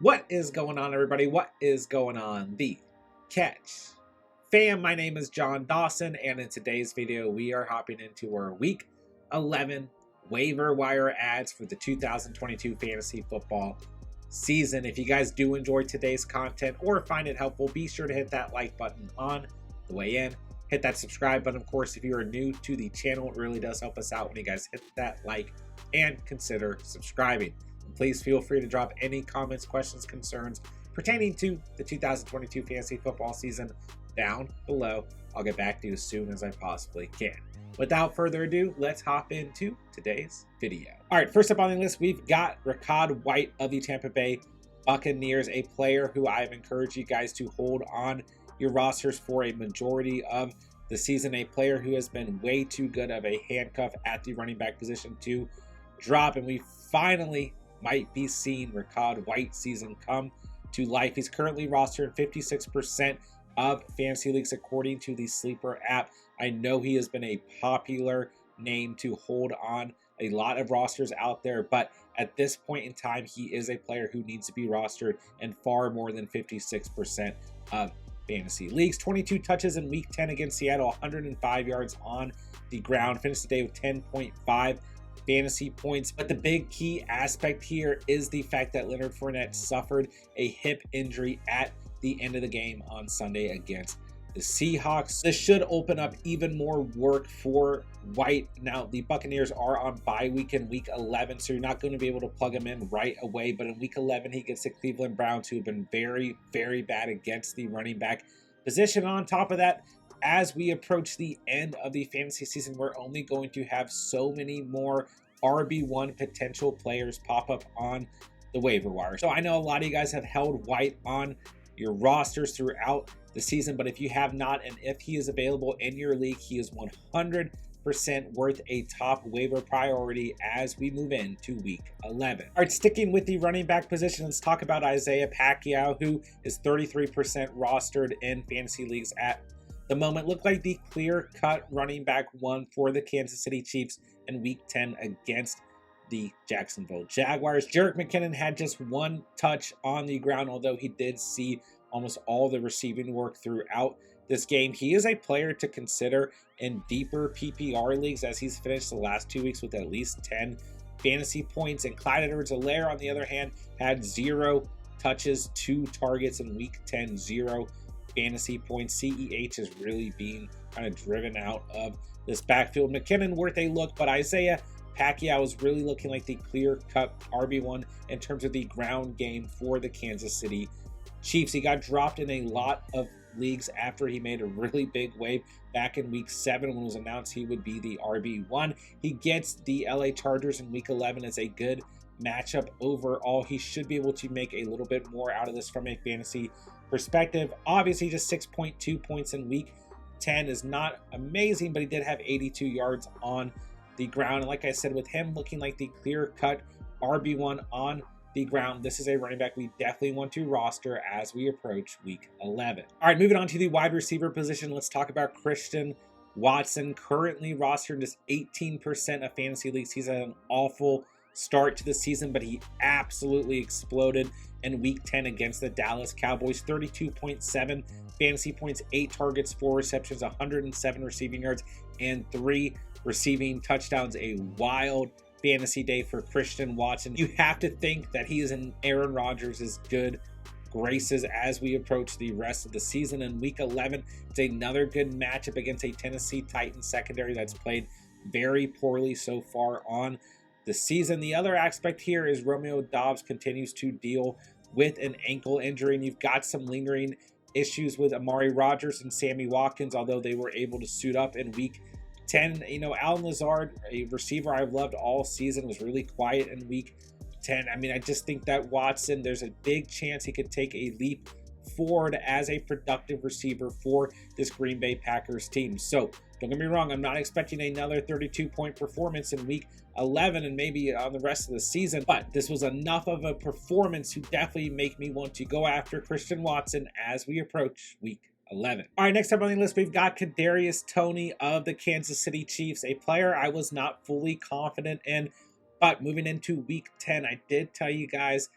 What is going on, everybody? What is going on? The Catch fam, my name is John Dawson, and in today's video, we are hopping into our Week 11 waiver wire ads for the 2022 fantasy football season. If you guys do enjoy today's content or find it helpful, be sure to hit that like button on the way in. Hit that subscribe button, of course, if you are new to the channel. It really does help us out when you guys hit that like and consider subscribing. Please feel free to drop any comments, questions, concerns pertaining to the 2022 fantasy football season down below. I'll get back to you as soon as I possibly can. Without further ado, let's hop into today's video. All right, first up on the list, we've got Ricard White of the Tampa Bay Buccaneers, a player who I've encouraged you guys to hold on your rosters for a majority of the season, a player who has been way too good of a handcuff at the running back position to drop, and we finally might be seeing Ricard White season come to life. He's currently rostered in 56% of fantasy leagues according to the Sleeper app. I know he has been a popular name to hold on a lot of rosters out there, but at this point in time, he is a player who needs to be rostered in far more than 56% of fantasy leagues. 22 touches in week 10 against Seattle, 105 yards on the ground, finished the day with 10.5 fantasy points. But the big key aspect here is the fact that Leonard Fournette suffered a hip injury at the end of the game on Sunday against the Seahawks. This should open up even more work for White. Now, the Buccaneers are on bye week in week 11, so you're not going to be able to plug him in right away. But in week 11, he gets the Cleveland Browns, who have been very, very bad against the running back position. On top of that, as we approach the end of the fantasy season, we're only going to have so many more RB1 potential players pop up on the waiver wire. So I know a lot of you guys have held White on your rosters throughout the season, but if you have not, and if he is available in your league, he is 100% worth a top waiver priority as we move into week 11. All right, sticking with the running back position, let's talk about Isaiah Pacheco, who is 33% rostered in fantasy leagues at the moment. Looked like the clear-cut running back one for the Kansas City Chiefs in week 10 against the Jacksonville Jaguars. Jerick McKinnon had just one touch on the ground, although he did see almost all the receiving work throughout this game. He is a player to consider in deeper PPR leagues, as he's finished the last 2 weeks with at least 10 fantasy points. And Clyde Edwards-Helaire, on the other hand, had 0 touches, 2 targets in week 10, 0 fantasy points. CEH is really being kind of driven out of this backfield. McKinnon worth a look, but Isaiah Pacheco is really looking like the clear-cut RB1 in terms of the ground game for the Kansas City Chiefs. He got dropped in a lot of leagues after he made a really big wave back in week 7 when it was announced he would be the RB1. He gets the LA Chargers in week 11 as a good matchup overall. He should be able to make a little bit more out of this from a fantasy perspective. Obviously, just 6.2 points in week 10 is not amazing, but he did have 82 yards on the ground. And like I said, with him looking like the clear-cut RB1 on the ground, this is a running back we definitely want to roster as we approach week 11. All right, moving on to the wide receiver position, let's talk about Christian Watson, currently rostered just 18% of fantasy leagues. He's had an awful start to the season, but he absolutely exploded in week 10 against the Dallas Cowboys. 32.7 fantasy points, 8 targets, 4 receptions, 107 receiving yards, and 3 receiving touchdowns. A wild fantasy day for Christian Watson. You have to think that he is in Aaron Rodgers' good graces as we approach the rest of the season. In week 11, it's another good matchup against a Tennessee Titans secondary that's played very poorly so far on the season. The other aspect here is Romeo Doubs continues to deal with an ankle injury, and you've got some lingering issues with Amari Rodgers and Sammy Watkins, although they were able to suit up in week 10. You know, Allen Lazard, a receiver I've loved all season, was really quiet in week 10. I mean, I just think that Watson, there's a big chance he could take a leap forward as a productive receiver for this Green Bay Packers team. So don't get me wrong, I'm not expecting another 32-point performance in week 11 and maybe on the rest of the season, but this was enough of a performance to definitely make me want to go after Christian Watson as we approach week 11. All right, next up on the list, we've got Kadarius Tony of the Kansas City Chiefs, a player I was not fully confident in, but moving into week 10, I did tell you guys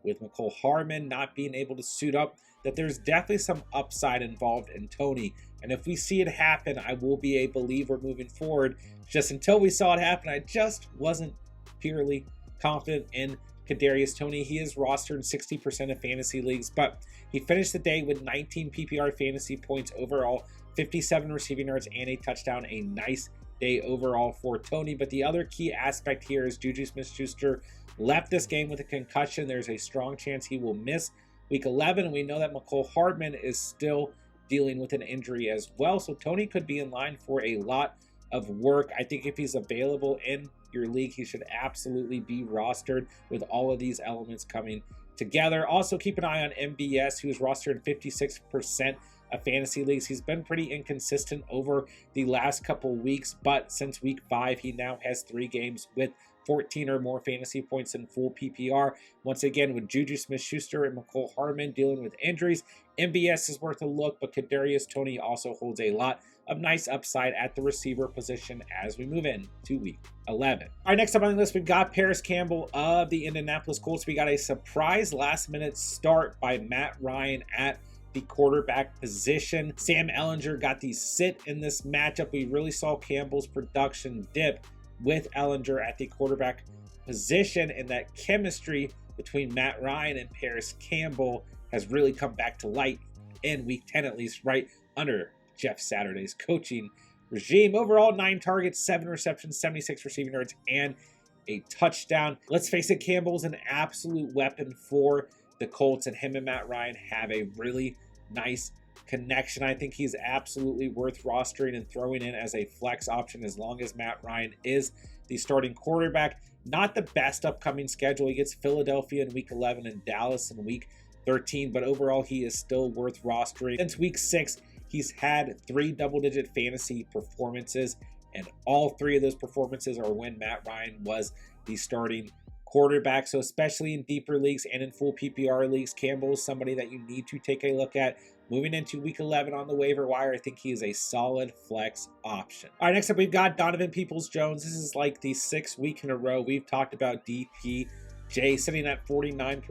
with McCole Hardman not being able to suit up, that there's definitely some upside involved in Tony. And if we see it happen, I will be a believer moving forward. Just until we saw it happen, I just wasn't purely confident in Kadarius Tony. He is rostered in 60% of fantasy leagues, but he finished the day with 19 PPR fantasy points overall, 57 receiving yards, and a touchdown. A nice day overall for Tony. But the other key aspect here is Juju Smith-Schuster left this game with a concussion. There's a strong chance he will miss week 11, and we know that McCole Hardman is still dealing with an injury as well. So Tony could be in line for a lot of work. I think if he's available in your league, he should absolutely be rostered with all of these elements coming together. Also, keep an eye on MBS, who's rostered in 56% of fantasy leagues. He's been pretty inconsistent over the last couple weeks, but since week 5, he now has 3 games with 14 or more fantasy points in full PPR. Once again, with Juju Smith-Schuster and McCole Hardman dealing with injuries, MBS is worth a look, but Kadarius Tony also holds a lot of nice upside at the receiver position as we move in to week 11. All right, next up on the list, we've got Paris Campbell of the Indianapolis Colts. We got a surprise last-minute start by Matt Ryan at the quarterback position. Sam Ehlinger got the sit in this matchup. We really saw Campbell's production dip with Ehlinger at the quarterback position, and that chemistry between Matt Ryan and Paris Campbell has really come back to light in week 10, at least, right under Jeff Saturday's coaching regime. Overall, 9 targets, 7 receptions, 76 receiving yards, and a touchdown. Let's face it, Campbell's an absolute weapon for the Colts, and him and Matt Ryan have a really nice connection. I think he's absolutely worth rostering and throwing in as a flex option as long as Matt Ryan is the starting quarterback. Not the best upcoming schedule. He gets Philadelphia in week 11 and Dallas in week 13, but overall he is still worth rostering. Since week 6, he's had 3 double-digit fantasy performances, and all 3 of those performances are when Matt Ryan was the starting quarterback. So especially in deeper leagues and in full PPR leagues, Campbell is somebody that you need to take a look at. Moving into week 11 on the waiver wire, I think he is a solid flex option. All right, next up we've got Donovan Peoples-Jones. This is like the 6th week in a row we've talked about DPJ sitting at 49%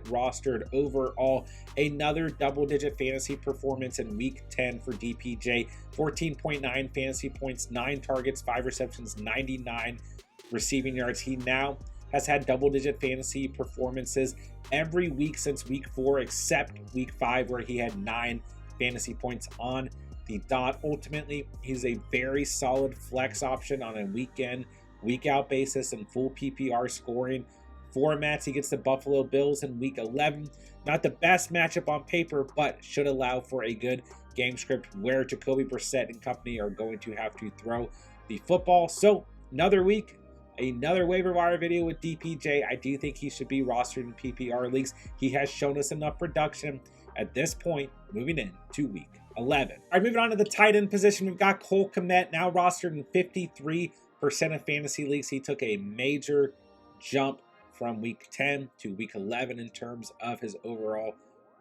rostered overall. Another double-digit fantasy performance in week 10 for DPJ. 14.9 fantasy points, 9 targets, 5 receptions, 99 receiving yards. He now has had double-digit fantasy performances every week since week 4, except week 5, where he had 9 fantasy points on the dot. Ultimately, he's a very solid flex option on a week-in, week-out basis in full PPR scoring formats. He gets the Buffalo Bills in week 11. Not the best matchup on paper, but should allow for a good game script where Jacoby Brissett and company are going to have to throw the football. So, another week, another waiver wire video with DPJ. I do think he should be rostered in PPR leagues. He has shown us enough production at this point, moving in to week 11. All right, moving on to the tight end position. We've got Cole Kmet now rostered in 53% of fantasy leagues. He took a major jump from week 10 to week 11 in terms of his overall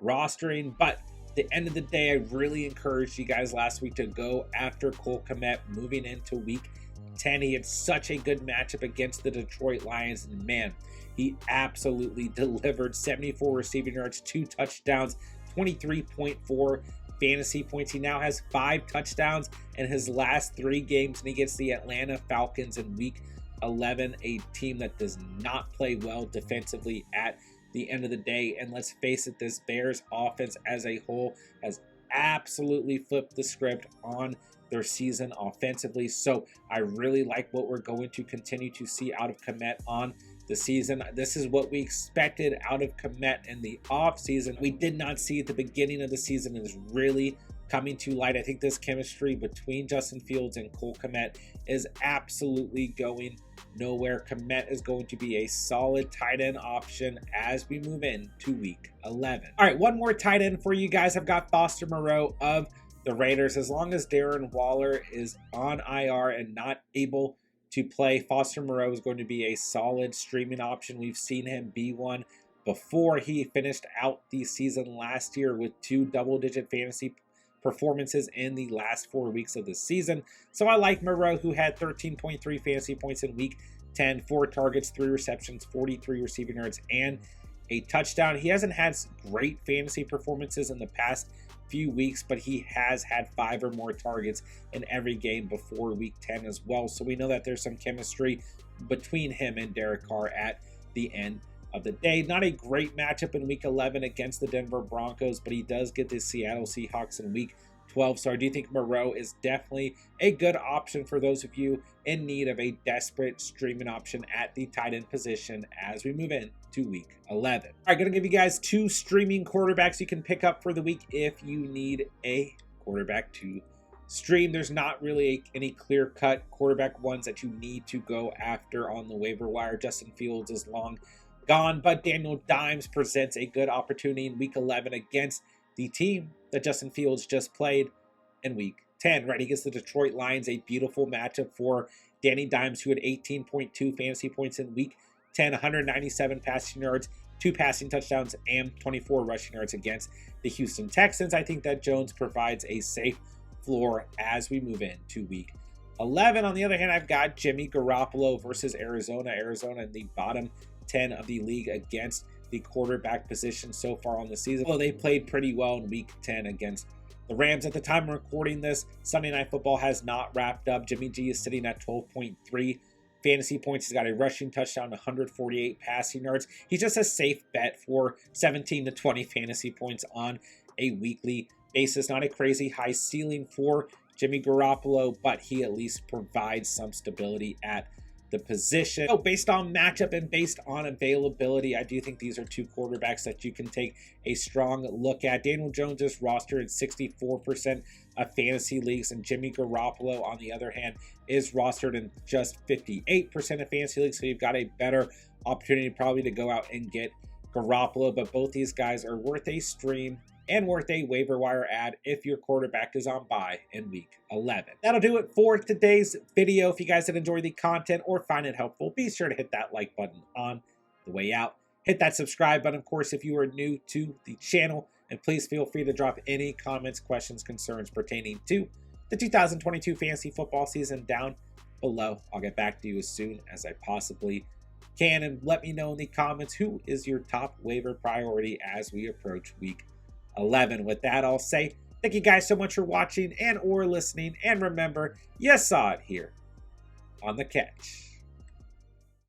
rostering. But at the end of the day, I really encouraged you guys last week to go after Cole Kmet moving into week 10. He had such a good matchup against the Detroit Lions, and man, he absolutely delivered. 74 receiving yards, 2 touchdowns, 23.4 fantasy points. He now has 5 touchdowns in his last 3 games, and he gets the Atlanta Falcons in week 11, a team that does not play well defensively at the end of the day. And let's face it, this Bears offense as a whole has absolutely flipped the script on their season offensively. So I really like what we're going to continue to see out of Kmet on the season. This is what we expected out of Kmet in the offseason. We did not see at the beginning of the season. Is really coming to light. I think this chemistry between Justin Fields and Cole Kmet is absolutely going nowhere. Kmet is going to be a solid tight end option as we move in to week 11. All right, one more tight end for you guys. I've got Foster Moreau of the Raiders. As long as Darren Waller is on IR and not able to play, Foster Moreau is going to be a solid streaming option. We've seen him be one before. He finished out the season last year with 2 double-digit fantasy performances in the last 4 weeks of the season. So I like Moreau, who had 13.3 fantasy points in week 10, 4 targets, 3 receptions, 43 receiving yards, and a touchdown. He hasn't had great fantasy performances in the past few weeks, but he has had 5 or more targets in every game before week 10 as well. So we know that there's some chemistry between him and Derek Carr at the end of the day. Not a great matchup in week 11 against the Denver Broncos, but he does get the Seattle Seahawks in week 12. So I do think Moreau is definitely a good option for those of you in need of a desperate streaming option at the tight end position as we move in to week 11. All right, going to give you guys 2 streaming quarterbacks you can pick up for the week if you need a quarterback to stream. There's not really any clear-cut quarterback ones that you need to go after on the waiver wire. Justin Fields is long gone, but Daniel Dimes presents a good opportunity in week 11 against the team that Justin Fields just played in week 10, right? Against the Detroit Lions, a beautiful matchup for Danny Dimes, who had 18.2 fantasy points in week 10, 197 passing yards, 2 passing touchdowns, and 24 rushing yards against the Houston Texans. I think that Jones provides a safe floor as we move into week 11. On the other hand, I've got Jimmy Garoppolo versus Arizona. Arizona in the bottom 10 of the league against the quarterback position so far on the season. Although they played pretty well in week 10 against the Rams. At the time of recording this, Sunday Night Football has not wrapped up. Jimmy G is sitting at 12.3 fantasy points. He's got a rushing touchdown, 148 passing yards. He's just a safe bet for 17 to 20 fantasy points on a weekly basis. Not a crazy high ceiling for Jimmy Garoppolo, but he at least provides some stability at the position. So based on matchup and based on availability, I do think these are 2 quarterbacks that you can take a strong look at. Daniel Jones is rostered at 64% of fantasy leagues, and Jimmy Garoppolo, on the other hand, is rostered in just 58% of fantasy leagues. So you've got a better opportunity probably to go out and get Garoppolo, but both these guys are worth a stream and worth a waiver wire ad if your quarterback is on bye in week 11. That'll do it for today's video. If you guys did enjoy the content or find it helpful, be sure to hit that like button on the way out. Hit that subscribe button, of course, if you are new to the channel. And please feel free to drop any comments, questions, concerns pertaining to the 2022 fantasy football season down below. I'll get back to you as soon as I possibly can. And let me know in the comments who is your top waiver priority as we approach week 11. With that, I'll say thank you guys so much for watching and or listening, and remember, you saw it here on The Catch.